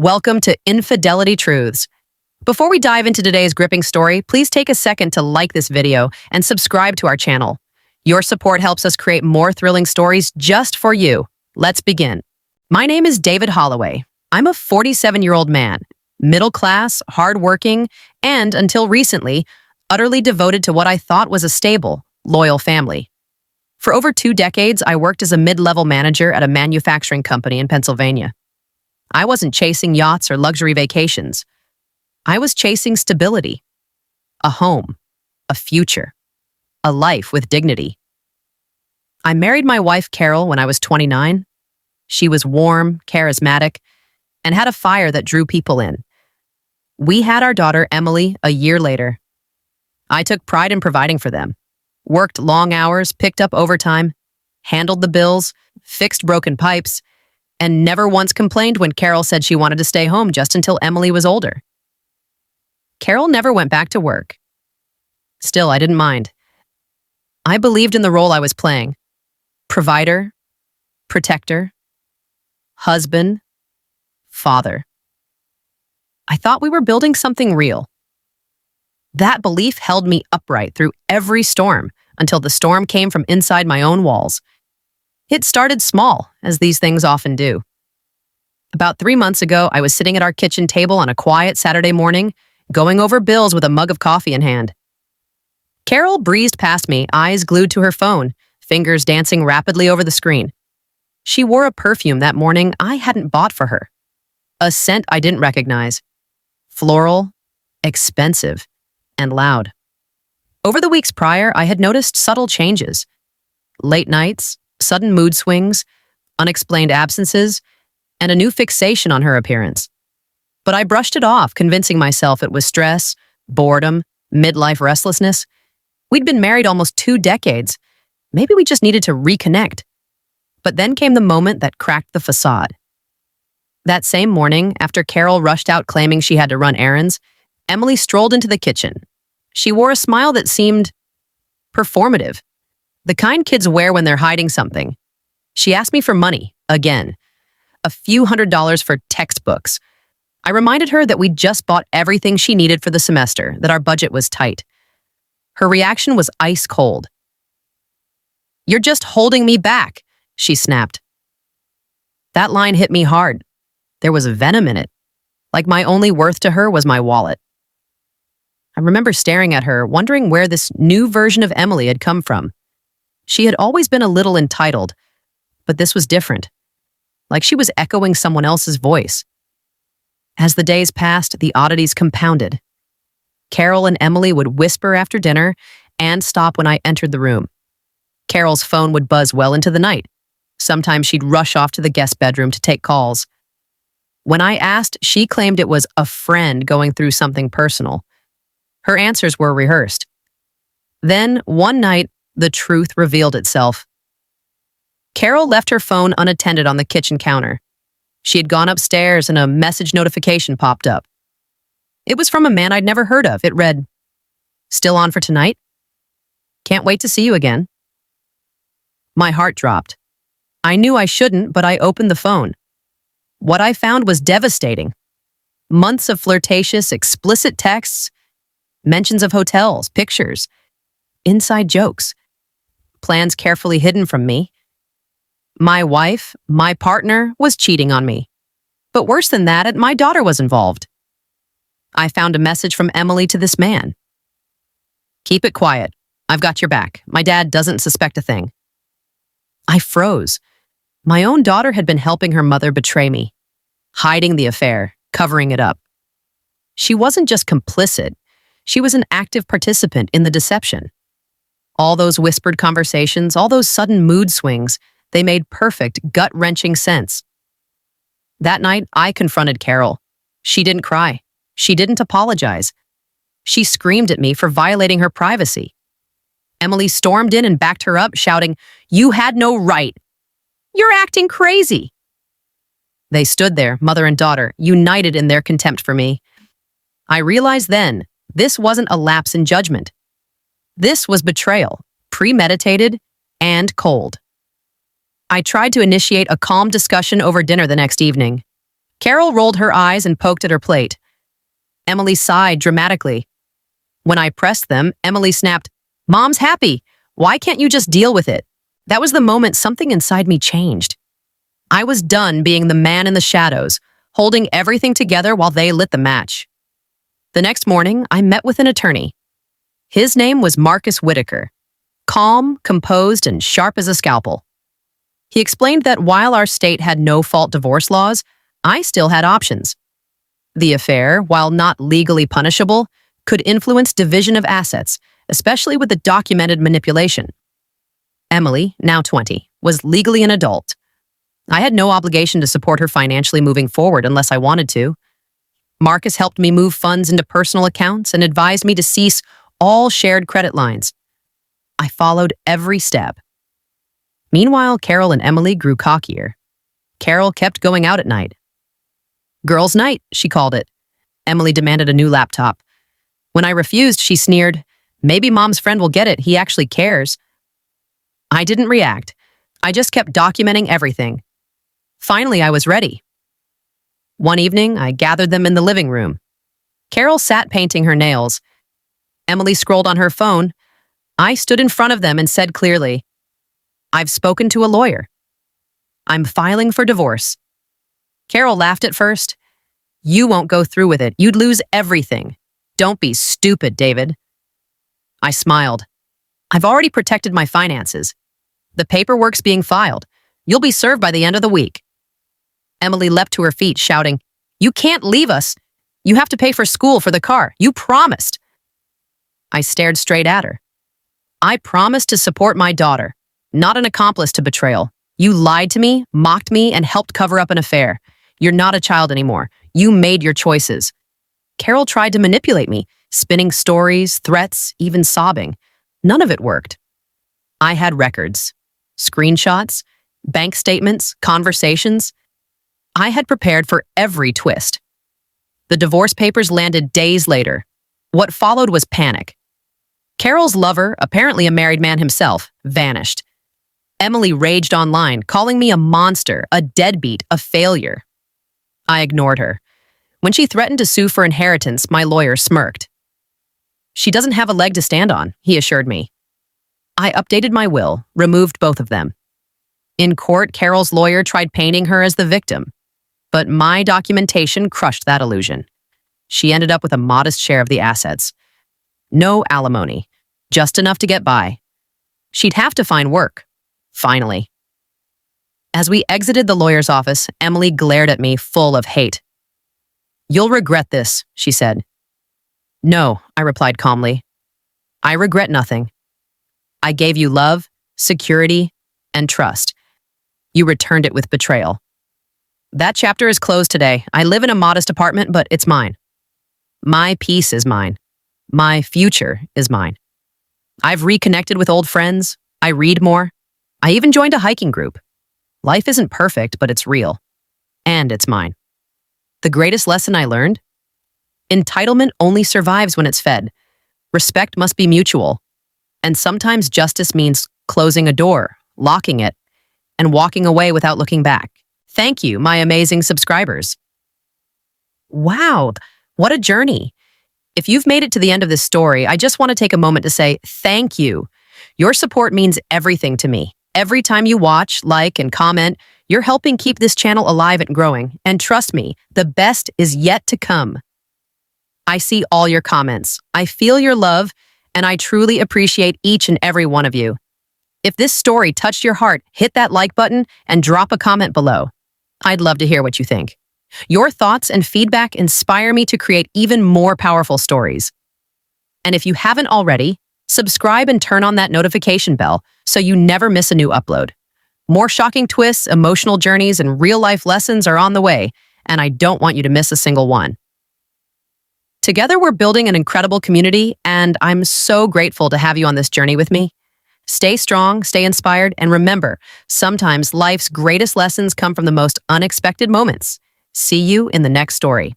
Welcome to Infidelity Truths. Before we dive into today's gripping story, please take a second to like this video and subscribe to our channel. Your support helps us create more thrilling stories just for you. Let's begin. My name is David Holloway. I'm a 47-year-old man, middle class, hardworking, and, until recently, utterly devoted to what I thought was a stable, loyal family. For over 2 decades, I worked as a mid-level manager at a manufacturing company in Pennsylvania. I wasn't chasing yachts or luxury vacations. I was chasing stability, a home, a future, a life with dignity. I married my wife, Carol, when I was 29. She was warm, charismatic, and had a fire that drew people in. We had our daughter, Emily, a year later. I took pride in providing for them, worked long hours, picked up overtime, handled the bills, fixed broken pipes, and never once complained when Carol said she wanted to stay home just until Emily was older. Carol never went back to work. Still, I didn't mind. I believed in the role I was playing: provider, protector, husband, father. I thought we were building something real. That belief held me upright through every storm until the storm came from inside my own walls. It started small, as these things often do. About 3 months ago, I was sitting at our kitchen table on a quiet Saturday morning, going over bills with a mug of coffee in hand. Carol breezed past me, eyes glued to her phone, fingers dancing rapidly over the screen. She wore a perfume that morning I hadn't bought for her. A scent I didn't recognize. Floral, expensive, and loud. Over the weeks prior, I had noticed subtle changes. Late nights, sudden mood swings, unexplained absences, and a new fixation on her appearance. But I brushed it off, convincing myself it was stress, boredom, midlife restlessness. We'd been married almost 2 decades. Maybe we just needed to reconnect. But then came the moment that cracked the facade. That same morning, after Carol rushed out claiming she had to run errands, Emily strolled into the kitchen. She wore a smile that seemed performative, the kind kids wear when they're hiding something. She asked me for money, again. A few $100s for textbooks. I reminded her that we'd just bought everything she needed for the semester, that our budget was tight. Her reaction was ice cold. "You're just holding me back," she snapped. That line hit me hard. There was venom in it, like my only worth to her was my wallet. I remember staring at her, wondering where this new version of Emily had come from. She had always been a little entitled, but this was different, like she was echoing someone else's voice. As the days passed, the oddities compounded. Carol and Emily would whisper after dinner and stop when I entered the room. Carol's phone would buzz well into the night. Sometimes she'd rush off to the guest bedroom to take calls. When I asked, she claimed it was a friend going through something personal. Her answers were rehearsed. Then, one night, the truth revealed itself. Carol left her phone unattended on the kitchen counter. She had gone upstairs and a message notification popped up. It was from a man I'd never heard of. It read, "Still on for tonight? Can't wait to see you again." My heart dropped. I knew I shouldn't, but I opened the phone. What I found was devastating. Months of flirtatious, explicit texts, mentions of hotels, pictures, inside jokes, plans carefully hidden from me. My wife, my partner, was cheating on me. But worse than that, my daughter was involved. I found a message from Emily to this man. "Keep it quiet. I've got your back. My dad doesn't suspect a thing." I froze. My own daughter had been helping her mother betray me, hiding the affair, covering it up. She wasn't just complicit. She was an active participant in the deception. All those whispered conversations, all those sudden mood swings, they made perfect, gut-wrenching sense. That night, I confronted Carol. She didn't cry. She didn't apologize. She screamed at me for violating her privacy. Emily stormed in and backed her up, shouting, "You had no right. You're acting crazy." They stood there, mother and daughter, united in their contempt for me. I realized then, this wasn't a lapse in judgment. This was betrayal, premeditated and cold. I tried to initiate a calm discussion over dinner the next evening. Carol rolled her eyes and poked at her plate. Emily sighed dramatically. When I pressed them, Emily snapped, "Mom's happy. Why can't you just deal with it?" That was the moment something inside me changed. I was done being the man in the shadows, holding everything together while they lit the match. The next morning, I met with an attorney. His name was Marcus Whitaker, calm, composed, and sharp as a scalpel. He explained that while our state had no-fault divorce laws, I still had options. The affair, while not legally punishable, could influence division of assets, especially with the documented manipulation. Emily, now 20, was legally an adult. I had no obligation to support her financially moving forward unless I wanted to. Marcus helped me move funds into personal accounts and advised me to cease all shared credit lines. I followed every step. Meanwhile, Carol and Emily grew cockier. Carol kept going out at night. Girls' night, she called it. Emily demanded a new laptop. When I refused, she sneered, "Maybe Mom's friend will get it, he actually cares." I didn't react. I just kept documenting everything. Finally, I was ready. One evening, I gathered them in the living room. Carol sat painting her nails. Emily scrolled on her phone. I stood in front of them and said clearly, "I've spoken to a lawyer. I'm filing for divorce." Carol laughed at first. "You won't go through with it. You'd lose everything. Don't be stupid, David." I smiled. "I've already protected my finances. The paperwork's being filed. You'll be served by the end of the week." Emily leapt to her feet, shouting, "You can't leave us. You have to pay for school for the car. You promised." I stared straight at her. "I promised to support my daughter, not an accomplice to betrayal. You lied to me, mocked me, and helped cover up an affair. You're not a child anymore. You made your choices." Carol tried to manipulate me, spinning stories, threats, even sobbing. None of it worked. I had records, screenshots, bank statements, conversations. I had prepared for every twist. The divorce papers landed days later. What followed was panic. Carol's lover, apparently a married man himself, vanished. Emily raged online, calling me a monster, a deadbeat, a failure. I ignored her. When she threatened to sue for inheritance, my lawyer smirked. "She doesn't have a leg to stand on," he assured me. I updated my will, removed both of them. In court, Carol's lawyer tried painting her as the victim, but my documentation crushed that illusion. She ended up with a modest share of the assets. No alimony, just enough to get by. She'd have to find work, finally. As we exited the lawyer's office, Emily glared at me full of hate. "You'll regret this," she said. "No," I replied calmly. "I regret nothing. I gave you love, security, and trust. You returned it with betrayal. That chapter is closed today. I live in a modest apartment, but it's mine. My peace is mine. My future is mine. I've reconnected with old friends. I read more. I even joined a hiking group. Life isn't perfect, but it's real. And it's mine." The greatest lesson I learned? Entitlement only survives when it's fed. Respect must be mutual. And sometimes justice means closing a door, locking it, and walking away without looking back. Thank you, my amazing subscribers. Wow, what a journey. If you've made it to the end of this story, I just want to take a moment to say thank you. Your support means everything to me. Every time you watch, like, and comment, you're helping keep this channel alive and growing. And trust me, the best is yet to come. I see all your comments. I feel your love, and I truly appreciate each and every one of you. If this story touched your heart, hit that like button and drop a comment below. I'd love to hear what you think. Your thoughts and feedback inspire me to create even more powerful stories. And if you haven't already, subscribe and turn on that notification bell so you never miss a new upload. More shocking twists, emotional journeys, and real-life lessons are on the way, and I don't want you to miss a single one. Together, we're building an incredible community, and I'm so grateful to have you on this journey with me. Stay strong, stay inspired, and remember, sometimes life's greatest lessons come from the most unexpected moments. See you in the next story.